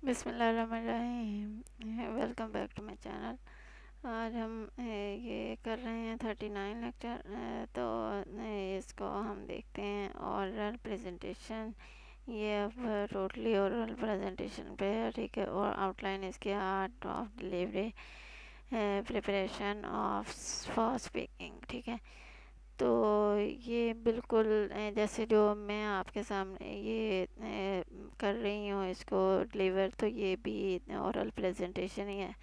बिस्मिल्लाहिर्रहमानिर्रहीम। Welcome back to my channel. आज हम ये कर रहे हैं 39 लेक्चर। तो इसको हम देखते हैं ओरल प्रेजेंटेशन। ये अब टोटली ओरल प्रेजेंटेशन पे है, ठीक है। और आउटलाइन इसकी art of delivery, preparation of for speaking, ठीक है। तो ये बिल्कुल जैसे जो मैं आपके सामने ये कर रही हूँ इसको डिलीवर, तो ये भी ओरल प्रेजेंटेशन ही है,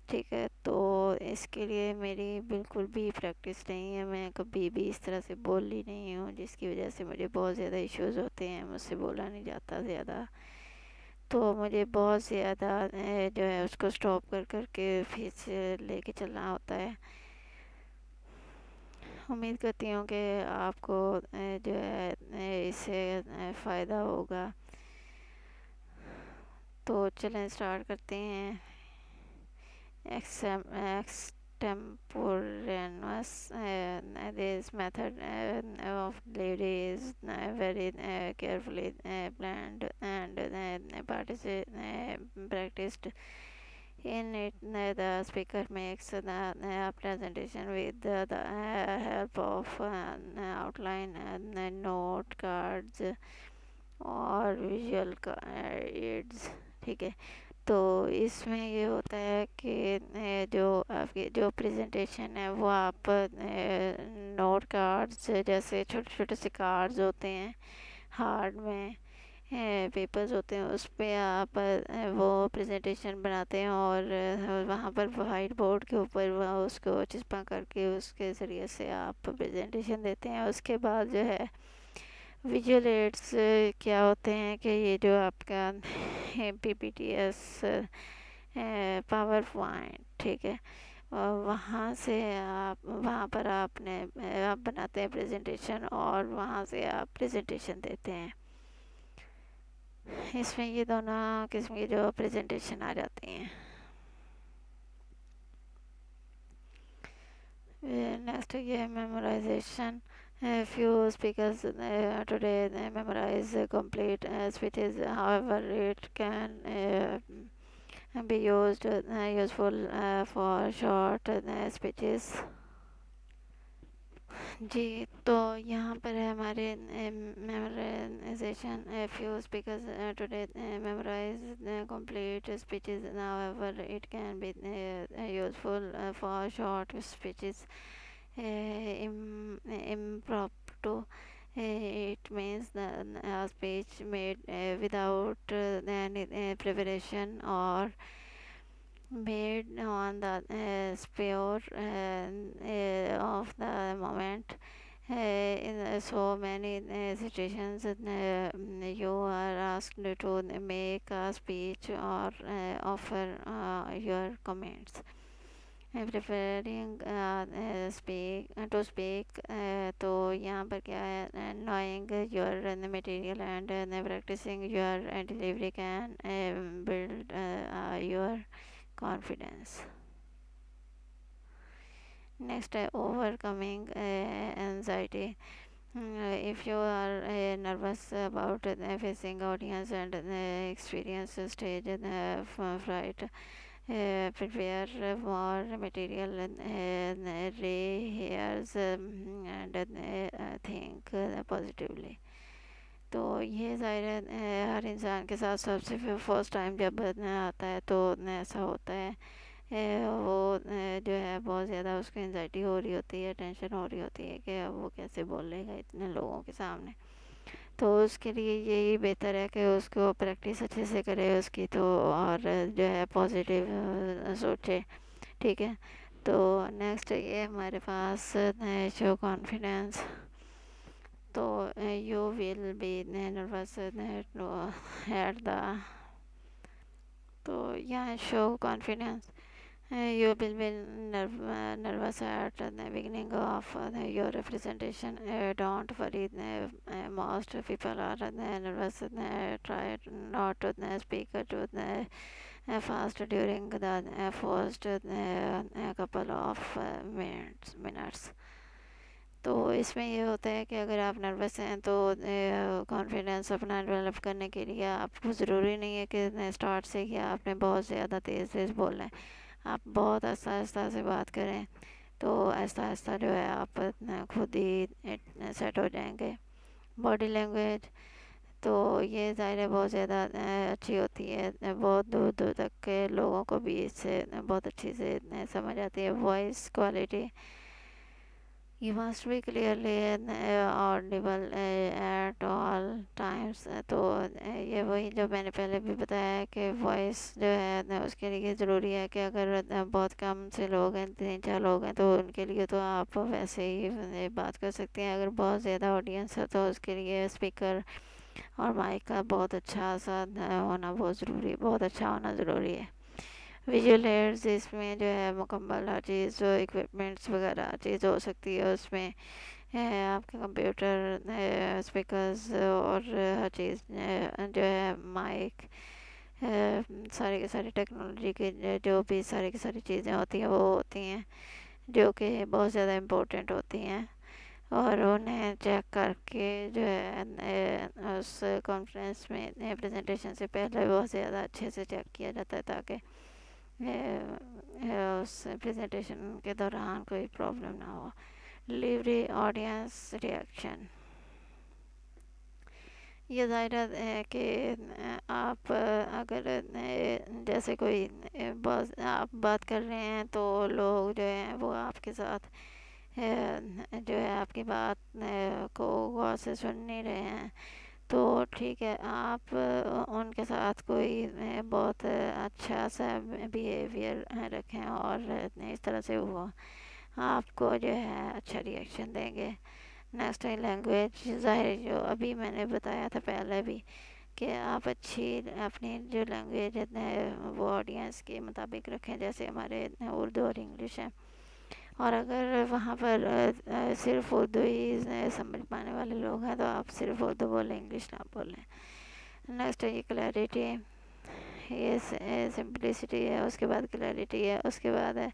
ठीक है। तो इसके लिए मेरी बिल्कुल भी प्रैक्टिस नहीं है, मैं कभी भी इस तरह से बोली नहीं हूँ, जिसकी वजह से मुझे बहुत ज़्यादा इश्यूज़ होते हैं, मुझसे बोला नहीं जाता ज़्यादा। तो मुझे बहुत ज़्यादा जो है उसको स्टॉप कर कर के फिर से लेके चलना होता है। उम्मीद करती हूँ कि आपको जो है इससे फ़ायदा होगा। तो चलें स्टार्ट करते हैं। Extemporaneous, this method of delivery is very carefully planned and practiced. In it, the speaker makes the presentation with the help of outline and note cards और विजुअल aids, ठीक है। तो इसमें ये होता है कि जो आपकी जो प्रेजेंटेशन है वो आप नोट कार्ड्स, जैसे छोटे छोटे से कार्ड्स होते हैं हार्ड में, पेपर्स होते हैं, उस पे आप वो प्रेजेंटेशन बनाते हैं और वहाँ पर वाइट बोर्ड के ऊपर उसको चिपका करके उसके ज़रिए से आप प्रेजेंटेशन देते हैं। उसके बाद जो है विजुअल एड्स क्या होते हैं कि ये जो आपका PPTs, पावर पॉइंट, ठीक है। और वहाँ से आप वहाँ पर आप बनाते हैं प्रेजेंटेशन और वहाँ से आप प्रेजेंटेशन देते हैं। इसमें ये दोनों किस्म की जो प्रेजेंटेशन आ जाती हैं। नेक्स्ट ये memorisation. Few speakers today they memorize complete speeches. However, it can be useful for short speeches. जी, तो यहाँ पर है हमारे memorization. Few speakers today memorize complete speeches. However, it can be useful for short speeches. Impromptu. It means the speech made without any preparation or made on the spur of the moment. In so many situations, you are asked to make a speech or offer your comments. Preparing speak to speak, तो यहाँ पर क्या है, knowing your material and practicing your delivery can build your confidence. Next, overcoming anxiety. If you are nervous about facing audience and experience stage fright, prepare more material and rehearse and think positively. तो ये ज़ाहिर है हर इंसान के साथ सबसे first time जब आता है तो ऐसा होता है। वो जो है बहुत ज़्यादा उसको एंजाइटी हो रही होती है, टेंशन हो रही होती है कि अब वो कैसे बोलेगा इतने लोगों के सामने। तो उसके लिए यही बेहतर है कि उसको प्रैक्टिस अच्छे से करे उसकी, तो और जो है पॉजिटिव सोचे, ठीक है। तो नेक्स्ट ये हमारे पास शो कॉन्फिडेंस। तो you will be nervous at the, तो यहाँ show confidence. You will be nervous at the beginning of your presentation. Don't worry, most people are nervous. Try not to speak too fast during the first couple of minutes. तो इसमें ये होता है कि अगर आप नर्वस हैं तो कॉन्फिडेंस अपना डेवलप करने के लिए आपको ज़रूरी नहीं है कि स्टार्ट से ही आपने बहुत ज़्यादा तेज़ तेज़ बोलना है। आप बहुत आहिस्ता आहिस्ता से बात करें तो आहिस्ता आहिस्ता जो है आप खुद ही सेट हो जाएंगे। बॉडी लैंग्वेज तो ये ज़ाहिर है बहुत ज़्यादा अच्छी होती है, बहुत दूर दूर तक के लोगों को भी इससे बहुत अच्छी से समझ आती है। Voice quality, you must be clearly Audible at all times. तो ये वही जो मैंने पहले भी बताया है कि वॉइस जो है उसके लिए ज़रूरी है कि अगर बहुत कम से लोग हैं, 3-4 लोग हैं, तो उनके लिए तो आप वैसे ही बात कर सकते हैं। अगर बहुत ज़्यादा ऑडियंस है तो उसके लिए स्पीकर और माइक का बहुत अच्छा सा होना बहुत ज़रूरी, बहुत अच्छा होना ज़रूरी है। विजुअल एड्स, इसमें जो है मुकम्मल हर चीज़, जो इक्विपमेंट्स वगैरह हर चीज़ हो सकती है उसमें। आपके कंप्यूटर, स्पीकर्स और हर चीज़ जो है माइक, सारी की सारी टेक्नोलॉजी की जो भी सारी की सारी चीज़ें होती हैं वो होती हैं जो कि बहुत ज़्यादा इम्पोर्टेंट होती हैं, और उन्हें चेक करके जो है उस कॉन्फ्रेंस में प्रेजेंटेशन से पहले बहुत ज़्यादा अच्छे से चेक किया जाता है ताकि उस प्रेजेंटेशन के दौरान कोई प्रॉब्लम ना हो। डिलीवरी, ऑडियंस रिएक्शन, ये ज़ाहिर है कि आप अगर जैसे कोई आप बात कर रहे हैं तो लोग जो हैं वो आपके साथ जो है आपकी बात को गौर से सुन नहीं रहे हैं, तो ठीक है, आप उनके साथ कोई बहुत अच्छा सा बिहेवियर रखें और इस तरह से वो आपको जो है अच्छा रिएक्शन देंगे। नेक्स्ट है लैंग्वेज, ज़ाहिर जो अभी मैंने बताया था पहले भी कि आप अच्छी अपनी जो लैंग्वेज है वो ऑडियंस के मुताबिक रखें, जैसे हमारे उर्दू और इंग्लिश है, और अगर वहाँ पर सिर्फ उर्दू ही समझ पाने वाले लोग हैं तो आप सिर्फ उर्दू बोलें, इंग्लिश ना बोलें। नेक्स्ट है ये क्लैरिटी, ये सिंपलिसिटी है, उसके बाद क्लैरिटी है, उसके बाद है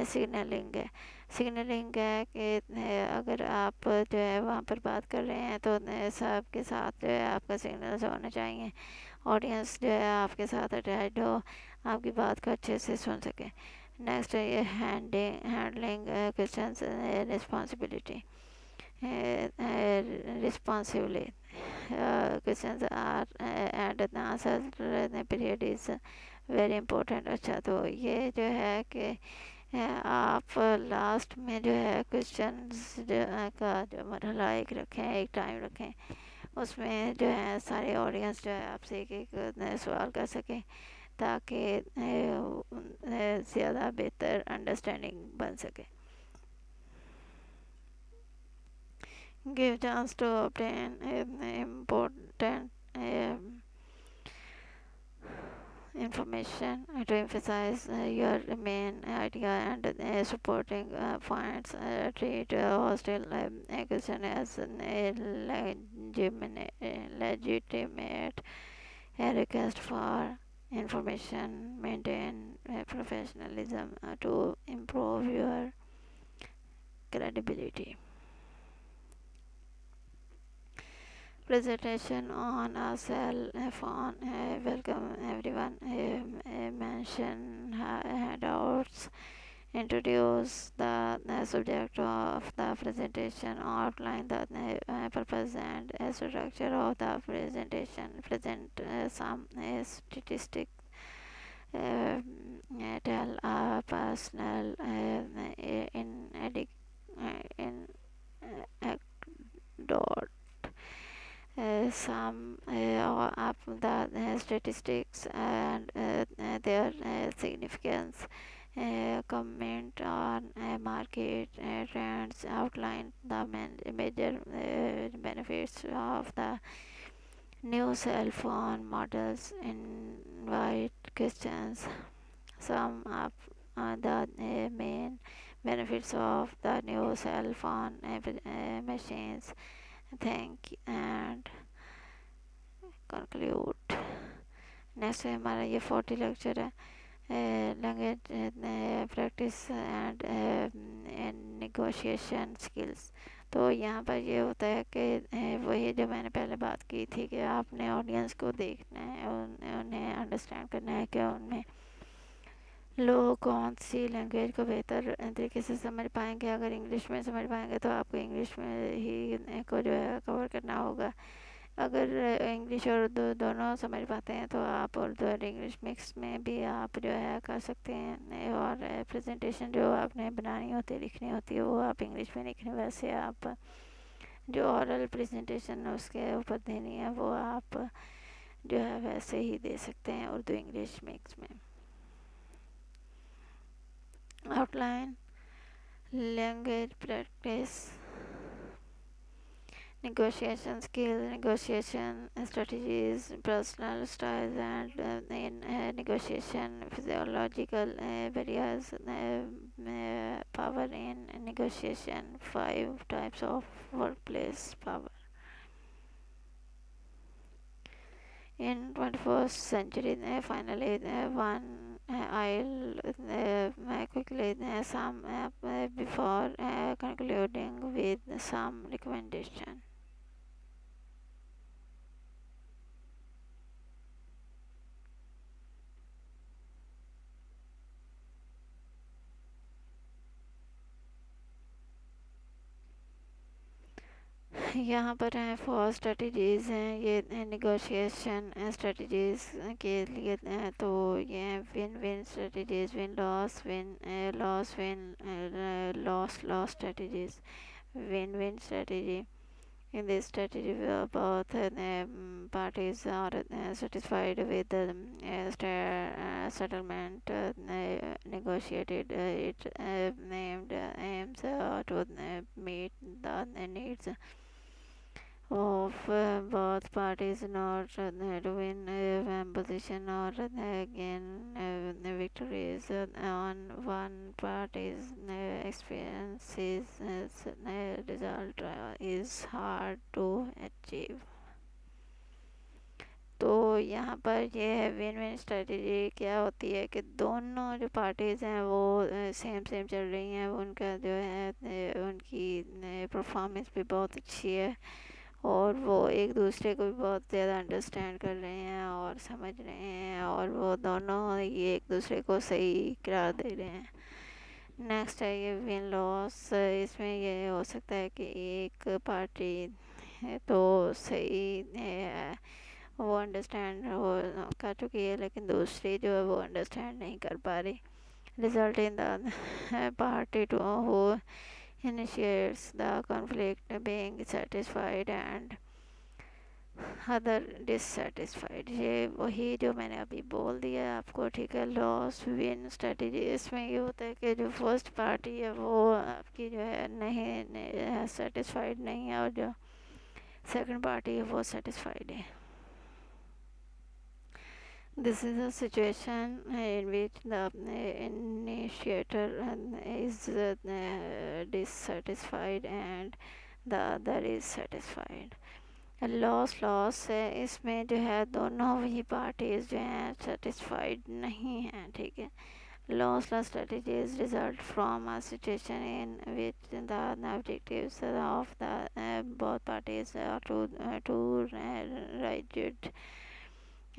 सिग्नलिंग है। सिग्नलिंग है कि अगर आप जो है वहाँ पर बात कर रहे हैं तो सबके साथ जो है आपका सिग्नल्स होना चाहिए, ऑडियंस जो है आपके साथ अटैच हो, आपकी बात को अच्छे से सुन सके। नेक्स्ट है ये handling questions responsibility responsibly, questions are and the answer period is very important. अच्छा, तो ये जो है कि आप लास्ट में जो है क्वेश्चंस का जो मरहला एक रखें, एक टाइम रखें, उसमें जो है सारे ऑडियंस जो है आपसे एक एक सवाल कर सकें ताकि ज़्यादा बेहतर अंडरस्टैंडिंग बन सके। Give chance to obtain important information to emphasize your main idea and supporting points. Treat hostile accusation as a legitimate request for information. Maintain professionalism to improve your credibility. Presentation on a cell phone. Welcome everyone. Mention handouts. Introduce the subject of the presentation. Outline the purpose and structure of the presentation. Present some statistics. Tell a personal in anecdote. Some of the statistics and their significance. Comment on market trends. Outline the major benefits of the new cell phone models. Invite questions. Some of the main benefits of the new cell phone machines. Thank and conclude. Next है हमारा ये 40 lecture है language practice and negotiation skills. तो यहाँ पर ये होता है कि वही जो मैंने पहले बात की थी कि आपने ऑडियंस को देखना है, उन्हें अंडरस्टैंड करना है कि उनमें लोग कौन सी लैंग्वेज को बेहतर तरीके से समझ पाएंगे। अगर इंग्लिश में समझ पाएंगे तो आपको इंग्लिश में ही को जो है कवर करना होगा। अगर इंग्लिश और उर्दू दोनों समझ पाते हैं तो आप उर्दू और इंग्लिश मिक्स में भी आप जो है कर सकते हैं। और प्रेजेंटेशन जो आपने बनानी होती है, लिखनी होती है, वो आप इंग्लिश में लिखने, वैसे आप जो ऑरल प्रेजेंटेशन उसके ऊपर देनी है वो आप जो है वैसे ही दे सकते हैं उर्दू इंग्लिश मिक्स में। Outline, language practice, negotiation skills, negotiation strategies, personal styles, and in negotiation, physiological barriers, power in negotiation, 5 types of workplace power. In 21st century, finally, I'll quickly sum up before concluding with some recommendation. यहाँ पर हैं 4 strategies हैं ये negotiation strategies के लिए। तो ये win win strategies, win loss strategies. Win win strategy, in this strategy both parties are satisfied with the settlement negotiated. It named aims to meet the needs of both parties, not to win a position or gain victories on one party's experiences. Result is hard to achieve. तो यहाँ पर ये है win win strategy क्या होती है कि दोनों जो पार्टीज़ हैं वो सेम चल रही हैं, उनका जो है उनकी परफॉर्मेंस भी बहुत अच्छी है और वो एक दूसरे को भी बहुत ज़्यादा अंडरस्टैंड कर रहे हैं और समझ रहे हैं और वो दोनों ये एक दूसरे को सही करार दे रहे हैं। नेक्स्ट है ये विन लॉस। इसमें ये हो सकता है कि एक पार्टी है तो सही वो अंडरस्टैंड हो कर चुकी है लेकिन दूसरी जो है वो अंडरस्टैंड नहीं कर पा रही। Result in the party to who initiates the conflict being satisfied and other dissatisfied। ये वही जो मैंने अभी बोल दिया आपको, ठीक है। लॉस विन स्ट्रेटजी, इसमें ये होता है कि जो फर्स्ट पार्टी है वो आपकी जो है नहीं सेटिस्फाइड नहीं है और जो सेकंड पार्टी है वो सेटिस्फाइड है। This is a situation in which the initiator is dissatisfied and the other is satisfied। Loss है, इसमें जो है दोनों ही पार्टीज जो हैं सेटिस्फाइड नहीं हैं, ठीक है। Loss strategies result from a situation in which the objectives of the both parties are too rigid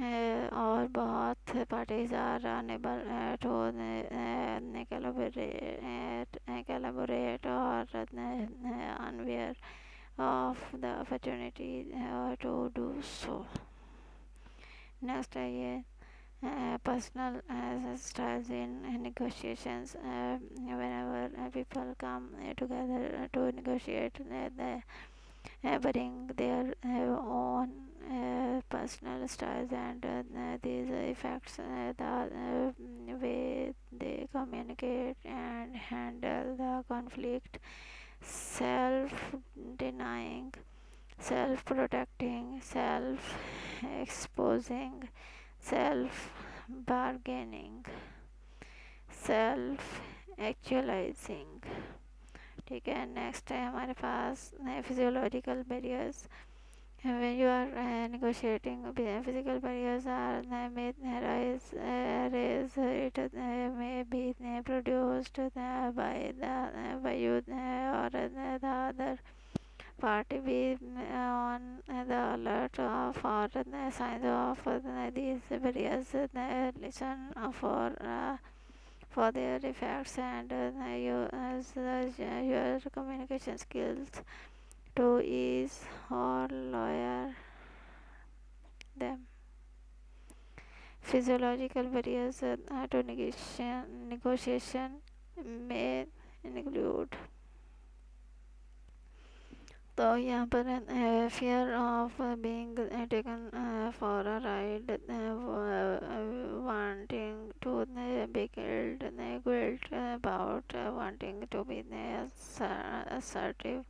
और बहुत parties are unable to collaborate or unaware of the opportunity to do so। Next है ये personal styles in negotiations। whenever people come together to negotiate, they bring their own personal styles and these affects the way they communicate and handle the conflict. Self-denying, self-protecting, self-exposing, self-bargaining, self-actualizing, ठीक है। Next है हमारे पास physiological barriers. when you are negotiating, physical barriers are may arise, it may be produced by you or the other party be on the alert for the signs of these barriers. Listen for their effects and use your communication skills to ease or lower them. Physiological barriers to negotiation may include तो यहाँ पर fear of being taken for a ride, wanting to be killed, guilt about wanting to be assertive,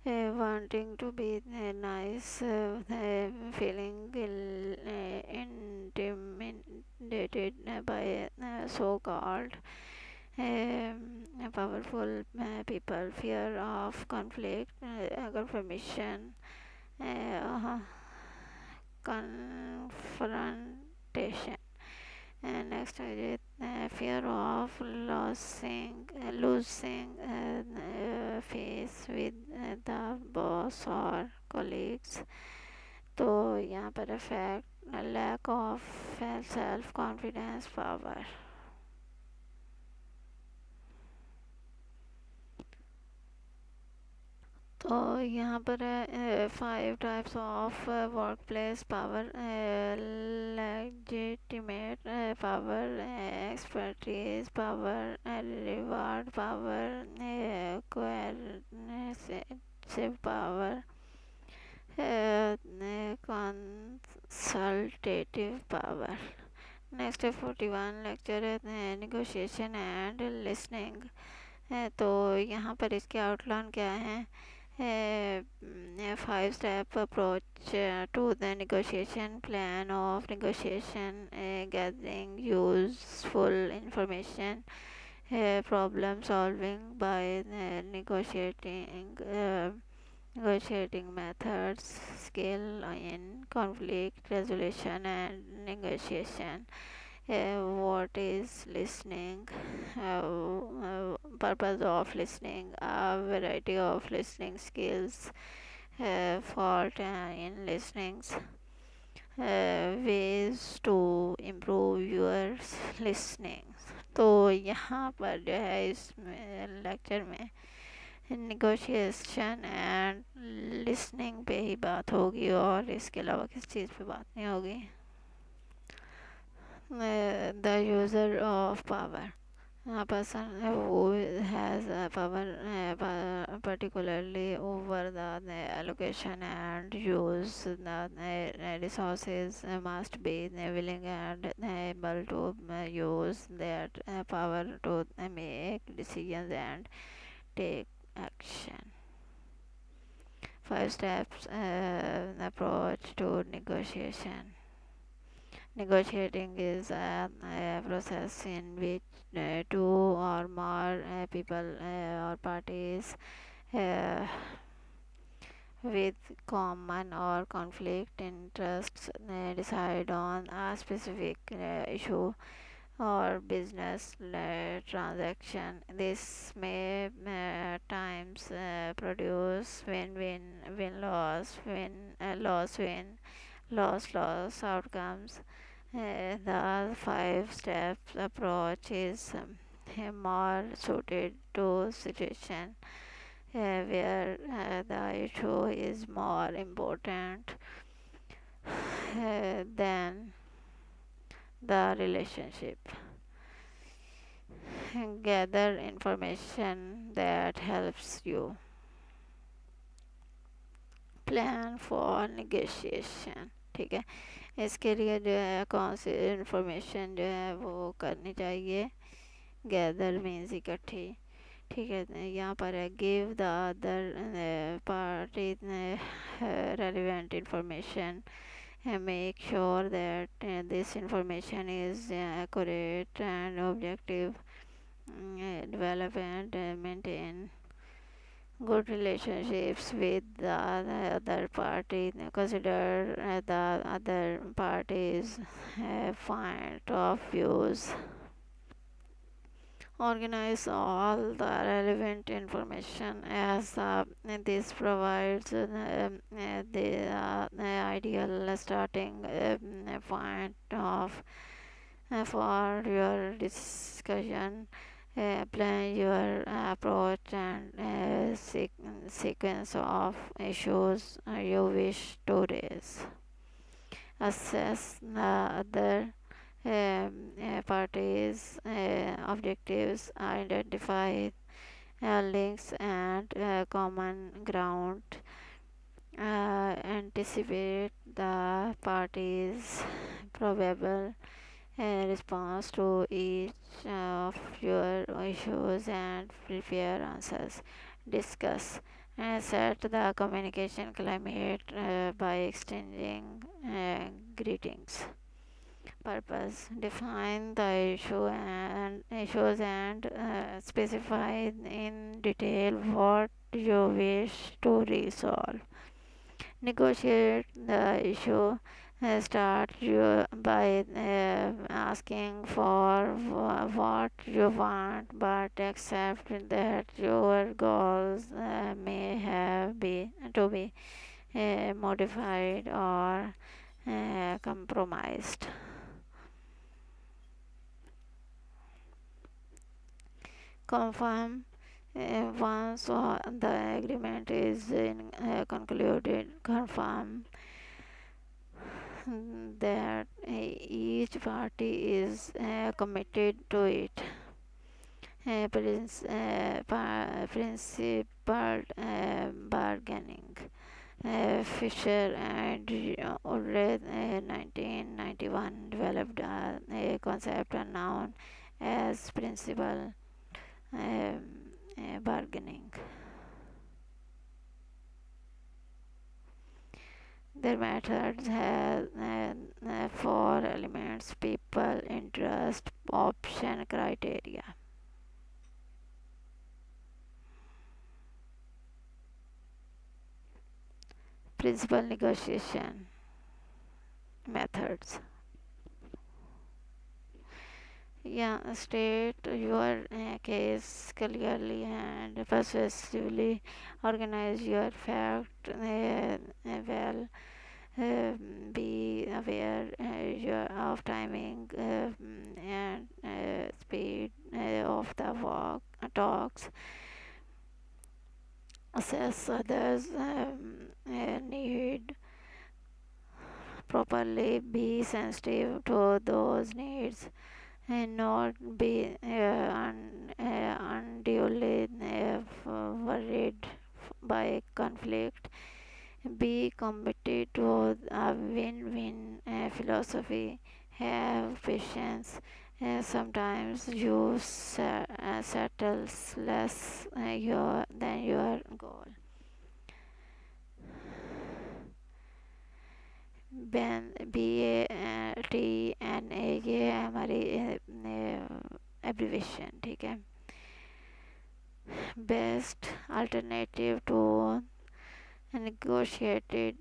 wanting to be nice, feeling intimidated by so-called powerful people, fear of conflict, confirmation, uh, confrontation. And next is fear of losing face with the boss or colleagues. तो यहाँ पर affect lack of self confidence power. तो यहाँ पर 5 types of workplace power, legitimate power, expertise power, reward power, coercive power, consultative power. Next 41 lecture है negotiation and listening. तो यहाँ पर इसके आउटलाइन क्या है? 5-step approach to the negotiation, plan of negotiation, gathering useful information, problem solving by negotiating methods, skill in conflict resolution and negotiation. What is listening? Purpose of listening, a variety of listening skills, fault in listenings, ways to improve your listening. तो यहाँ पर जो है इस lecture में negotiation and listening पे ही बात होगी और इसके अलावा किसी चीज़ पे बात नहीं होगी. The user of power, a person who has power particularly over the allocation and use the resources must be willing and able to use that power to make decisions and take action. 5 steps approach to negotiation. Negotiating is a process in which two or more people or parties with common or conflict interests decide on a specific issue or business transaction. This may times produce win-win, win-loss, win-loss-win, loss-loss outcomes. The 5 steps approach is more suited to situation where the issue is more important than the relationship. Gather information that helps you plan for negotiation. ठीक है, इसके लिए जो है कौन सी information जो है वो करनी चाहिए. गैदर मीन्स इकट्ठी. ठीक है, यहाँ पर है give the other party relevant information, make sure that this information is accurate and objective, develop and maintain good relationships with the other party, consider the other party's point of views Organize all the relevant information as this provides the ideal starting point of for your discussion. Plan your approach and sequence of issues you wish to raise. Assess the other parties' objectives, identify links and common ground, anticipate the parties' probable response to each of your issues and prepare answers. Discuss and set the communication climate by exchanging greetings. Purpose: define the issues and specify in detail what you wish to resolve. Negotiate the issue. Start you by asking for what you want, but accept that your goals may have to be modified or compromised. Confirm once the agreement is concluded. Confirm that each party is committed to it. Principled bargaining. Fisher and Ulrich 1991 developed a concept known as principal bargaining. Their methods have four elements: people, interest, option, criteria. Principal negotiation methods. Yeah, state your case clearly and persuasively. Organize your fact well. Be aware of timing and speed of the talks. Assess others' need properly. Be sensitive to those needs and not be unduly worried by conflict. Be committed to a win-win philosophy. Have patience. Sometimes you settles less than your goal. BATNA ये हमारी abbreviation ठीक है. Best alternative to negotiated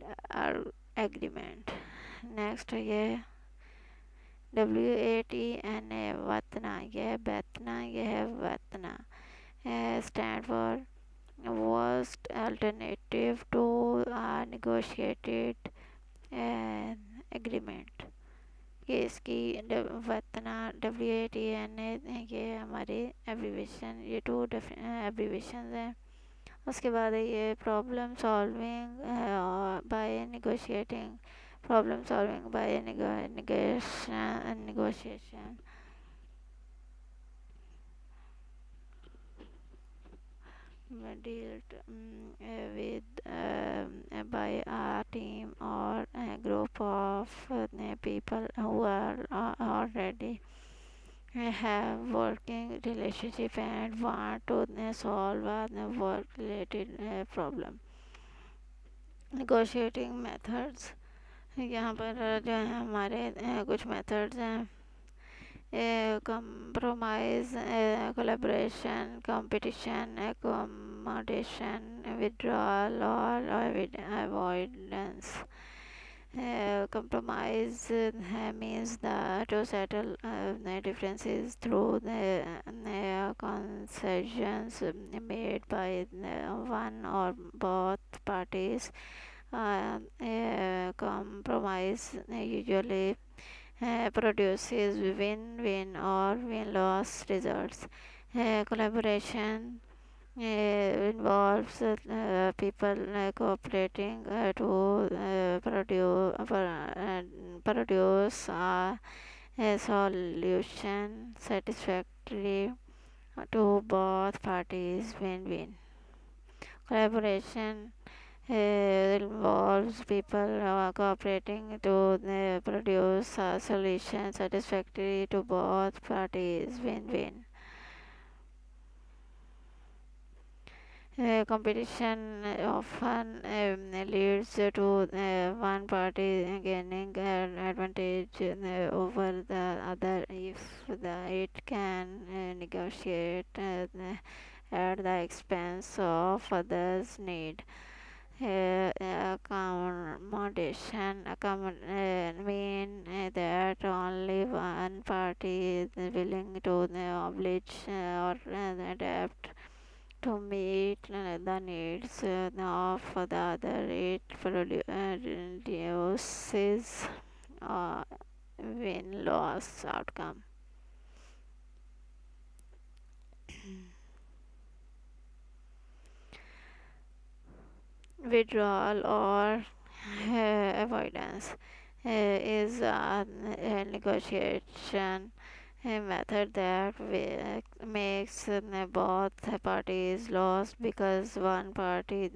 agreement. Next ये WATNA वतना ये बैतना ये है वतना stand for worst alternative to negotiated agreement. ये इसकी वतना WATNA ये हमारे एब्रीवेशन ये टू एब्रीवेशन हैं. उसके बाद है ये problem solving by negotiating. Problem solving by negotiation. Dealt with by a team or a group of people who are already have working relationship and want to solve a work related problem. Negotiating methods. यहाँ पर जो है हमारे कुछ methods हैं. Compromise, collaboration, competition, accommodation, withdrawal or avoidance. Compromise means to settle the differences through the concessions made by one or both parties. Compromise usually produces win-win or win-loss results. Collaboration involves people cooperating to produce a solution satisfactory to both parties. Win-win. Collaboration involves people cooperating to produce a solution satisfactory to both parties. Win-win. Competition often leads to one party gaining an advantage over the other if it can negotiate at the expense of others' need. Accommodation mean that only one party is willing to oblige or adapt to meet the needs of the other. It reduces uh, win-loss outcome. Withdrawal or avoidance is a negotiation a method that makes both parties lost because one party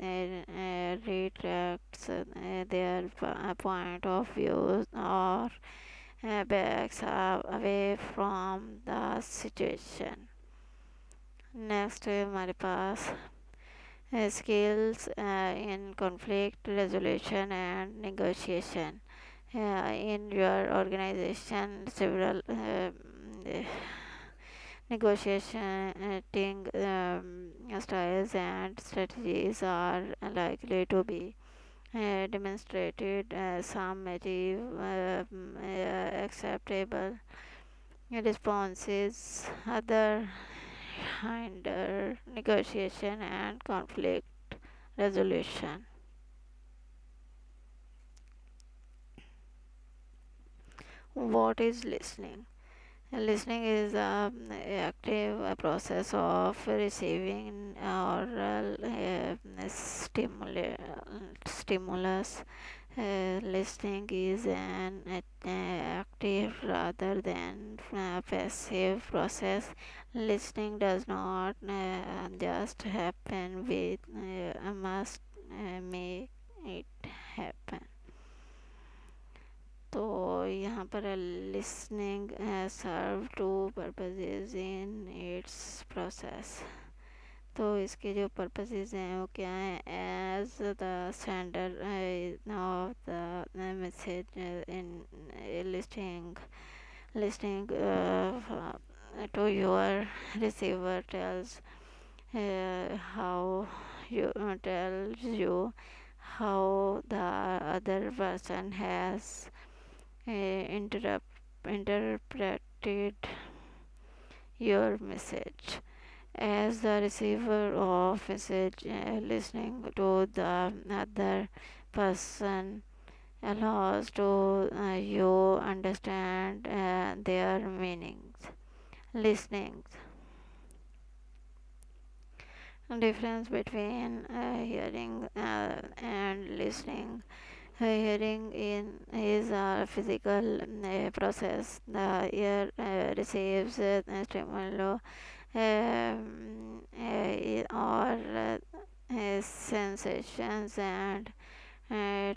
retracts their point of view or backs away from the situation. Next हमारे पास skills in conflict resolution and negotiation. In your organization, several negotiating styles and strategies are likely to be demonstrated. Some achieve acceptable responses, other hinder negotiation and conflict resolution. What is listening? Listening is an active process of receiving oral stimulus. Listening is an active rather than passive process. Listening does not just happen, we must make it happen. तो यहाँ पर listening serve two purposes in its process. तो इसके जो purposes हैं वो क्या हैं? As the sender of the message in listening to your receiver tells tells you how the other person has interpreted your message. As the receiver of message, listening to the other person allows to you understand their meanings. Listening. Difference between hearing and listening. Hearing is a physical process. The ear receives stimuli or sensations and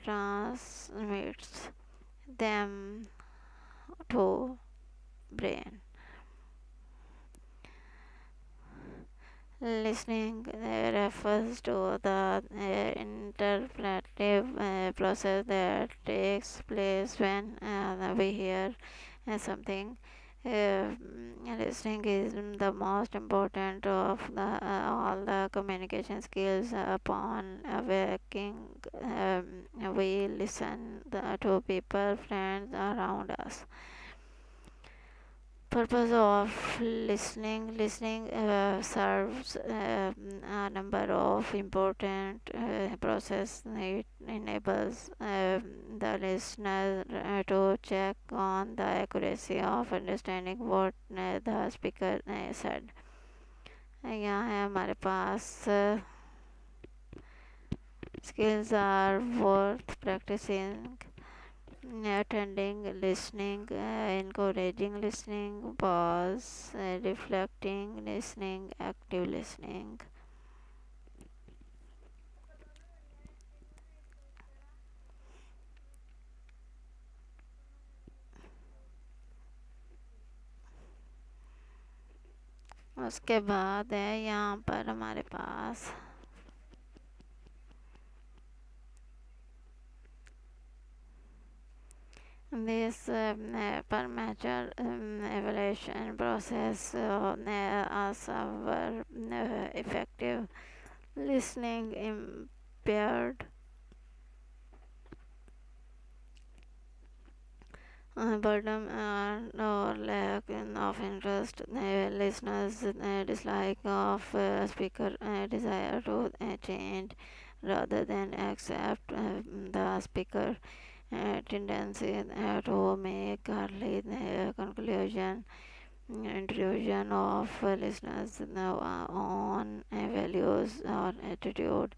transmits them to brain. Listening refers to the interpretive process that takes place when we hear something. Listening is the most important of all the communication skills. Upon waking, we listen to people, friends around us. Purpose of listening serves a number of important process. It enables the listener to check on the accuracy of understanding what the speaker said. यहाँ है हमारे पास skills are worth practicing. Attending, listening, encouraging listening, pause, reflecting, listening, active listening. उसके बाद है यहाँ पर हमारे पास this per measure evaluation process as our effective listening impaired boredom or lack of interest, listeners' dislike of speaker, desire to change rather than accept the speaker, tendency to make early conclusion, intrusion of listeners' on values or attitude.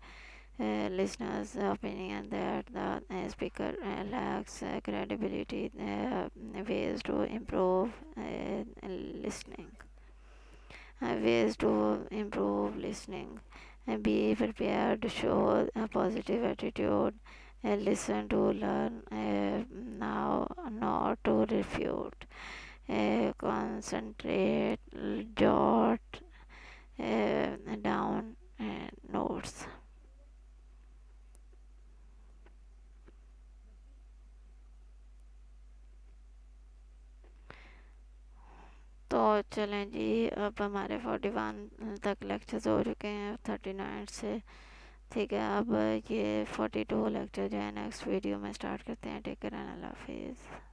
Listeners' opinion that the speaker lacks credibility, ways to improve listening. Ways to improve listening. Be prepared to show a positive attitude. Listen to learn, now not to refute. Concentrate, jot down notes. तो चलें जी, अब हमारे 41 तक lectures हो चुके हैं 39 से। ठीक है, अब ये 42 लेक्चर जो है नेक्स्ट वीडियो में स्टार्ट करते हैं। टेक केयर एंड अल्लाह हाफिज़।